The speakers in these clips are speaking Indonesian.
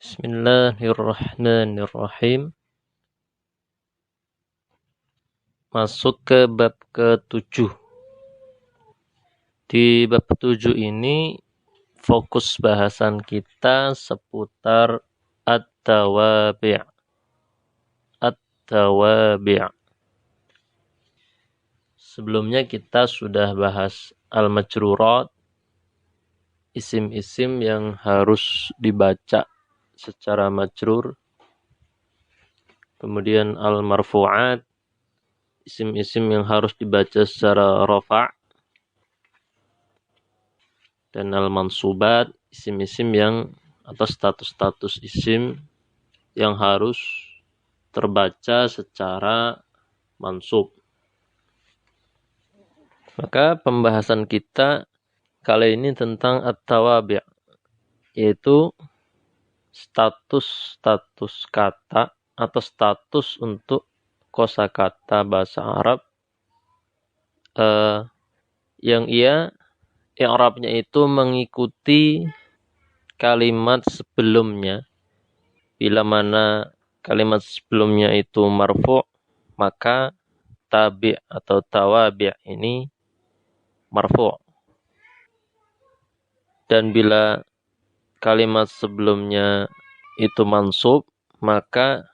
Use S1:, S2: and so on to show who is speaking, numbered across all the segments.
S1: Bismillahirrahmanirrahim. Masuk ke bab ke-7. Di bab ke-7 ini fokus bahasan kita seputar at-tawabi'. At-tawabi'. Sebelumnya kita sudah bahas al-majrurat, isim-isim yang harus dibaca secara majrur. Kemudian al-marfu'at, isim-isim yang harus dibaca secara rafa'. Dan al-mansubat, isim-isim yang atau status-status isim yang harus terbaca secara mansub. Maka pembahasan kita kali ini tentang at-tawabi', yaitu status-status kata atau status untuk kosakata bahasa Arab yang i'rabnya itu mengikuti kalimat sebelumnya. Bila mana kalimat sebelumnya itu marfu', maka tabi' atau tawabi' ini marfu'. Dan bila kalimat sebelumnya itu mansub, maka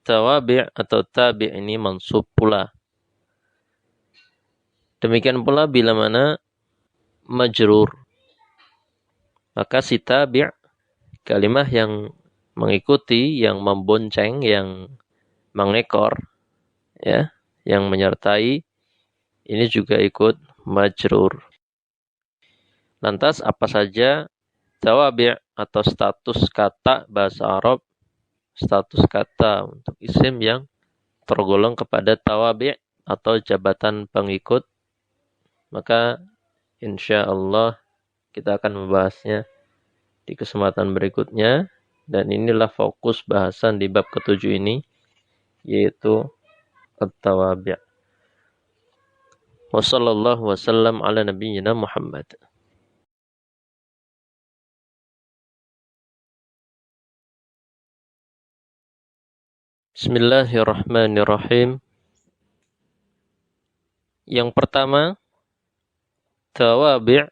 S1: tawabi' atau tabi' ini mansub pula. Demikian pula bila mana majrur, maka si tabi' kalimah yang mengikuti, yang membonceng, yang mengekor, ya, yang menyertai, ini juga ikut majrur. Lantas apa saja tawabi' atau status kata bahasa Arab, status kata untuk isim yang tergolong kepada tawabi' atau jabatan pengikut? Maka insyaallah kita akan membahasnya di kesempatan berikutnya, dan inilah fokus bahasan di bab ke-7 ini, yaitu at-tawabi'. Wa sallallahu wasallam ala nabiyyina Muhammad. Bismillahirrahmanirrahim. Yang pertama, tawabi'.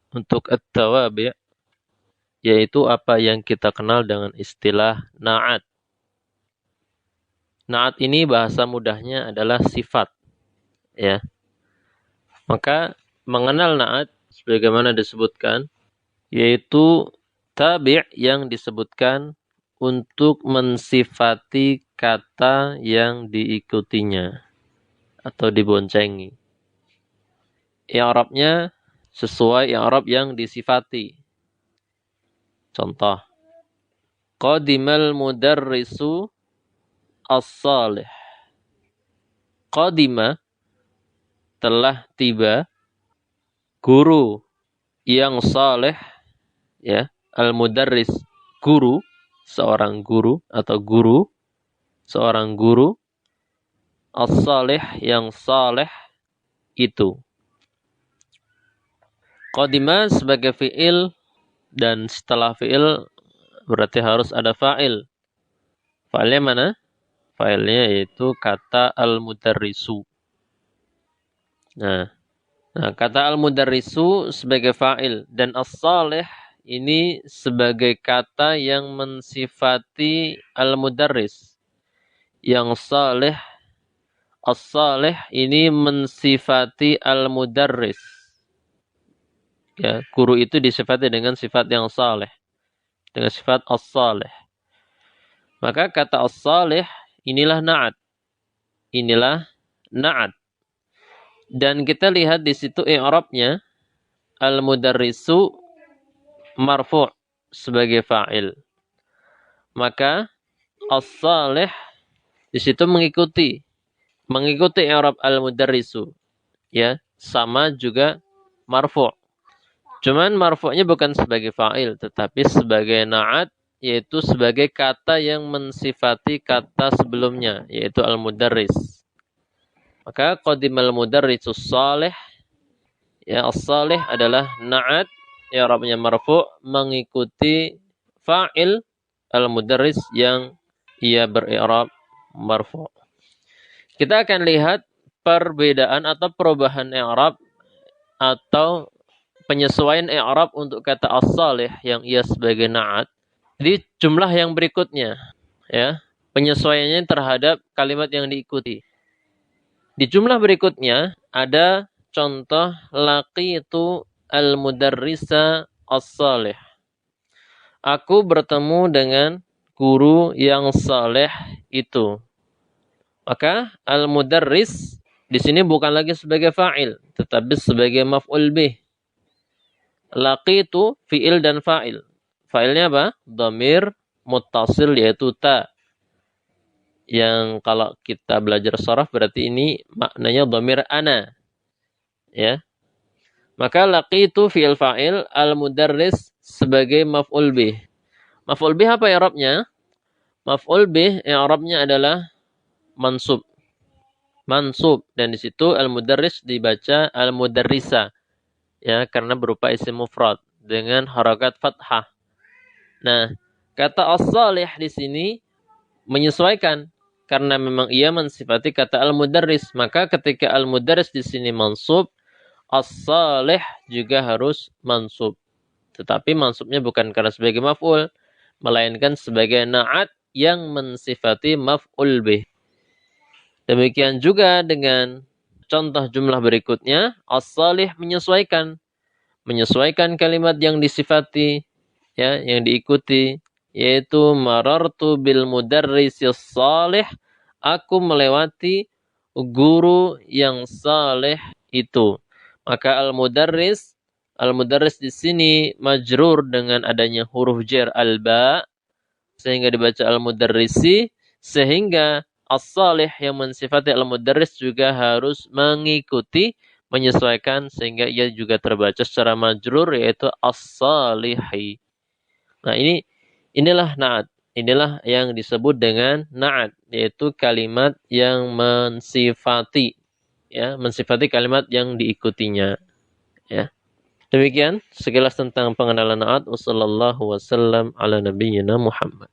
S1: Untuk at-tawabi', yaitu apa yang kita kenal dengan istilah na'at. Na'at ini bahasa mudahnya adalah sifat, ya. Maka mengenal na'at sebagaimana disebutkan, yaitu tabi' yang disebutkan untuk mensifati kata yang diikutinya atau diboncengi. I'rabnya sesuai i'rab yang disifati. Contoh, qadimal mudarrisu as-salih. Qadima, telah tiba, guru yang saleh, ya, al-mudarris, guru, seorang guru atau guru, seorang guru, as-salih, yang saleh itu. Qadima sebagai fi'il, dan setelah fi'il berarti harus ada fa'il. Fa'ilnya mana? Fa'ilnya yaitu kata al-mudarrisu. Nah, kata al-mudarrisu sebagai fa'il, dan as-salih ini sebagai kata yang mensifati al-mudarris. Yang salih, as-salih ini mensifati al-mudarris. Ya, guru itu disifati dengan sifat yang salih, dengan sifat as-salih. Maka kata as-salih inilah na'at. Inilah na'at. Dan kita lihat di situ i'rabnya al-mudarrisu marfu' sebagai fa'il. Maka as-salih di situ mengikuti i'rab al-mudarrisu, ya, sama juga marfu'. Cuman marfu'nya bukan sebagai fa'il, tetapi sebagai na'at, yaitu sebagai kata yang mensifati kata sebelumnya, yaitu al-mudarris. Maka qadimal mudarrisus salih, ya, as-salih adalah na'at, i'rabnya marfu' mengikuti fa'il al-mudarris yang ia ber-i'rab marfu'. Kita akan lihat perbedaan atau perubahan i'rab atau penyesuaian i'rab untuk kata as-salih yang ia sebagai na'at di jumlah yang berikutnya, ya. Penyesuaiannya terhadap kalimat yang diikuti. Di jumlah berikutnya ada contoh laqitu al-mudarrisa as-salih. Aku bertemu dengan guru yang saleh itu. Maka al-mudarris di sini bukan lagi sebagai fa'il, tetapi sebagai maf'ul bih. Laqitu fi'il dan fa'il. Fa'ilnya apa? Dhamir muttasil yaitu ta. Yang kalau kita belajar sharaf berarti ini maknanya dhamir ana. Ya. Maka laqitu fi'il fa'il, al-mudarris sebagai maf'ul bih. Maf'ul bih apa i'rabnya? Maf'ul bih i'rabnya adalah mansub. Mansub, dan di situ al-mudarris dibaca al-mudarrisa. Ya, karena berupa isim mufrad dengan harakat fathah. Nah, kata as-salih di sini menyesuaikan karena memang ia mensifati kata al-mudarris, maka ketika al-mudarris di sini mansub, as-salih juga harus mansub. Tetapi mansubnya bukan karena sebagai maf'ul, melainkan sebagai na'at yang mensifati maf'ul bih. Demikian juga dengan contoh jumlah berikutnya, as-salih menyesuaikan kalimat yang disifati, ya, yang diikuti, yaitu marartu bil mudarrisis salih, aku melewati guru yang saleh itu. Maka al-mudarris di sini majrur dengan adanya huruf jar al-ba sehingga dibaca al-mudarrisi, sehingga as-salih yang mensifati al-mudarris juga harus mengikuti, menyesuaikan sehingga ia juga terbaca secara majrur yaitu as-salihi. Nah, inilah na'at. Inilah yang disebut dengan na'at, yaitu kalimat yang mensifati, ya, mensifati kalimat yang diikutinya, ya. Demikian sekilas tentang pengenalan na'at. Wassallallahu wasallam ala nabiyyina Muhammad.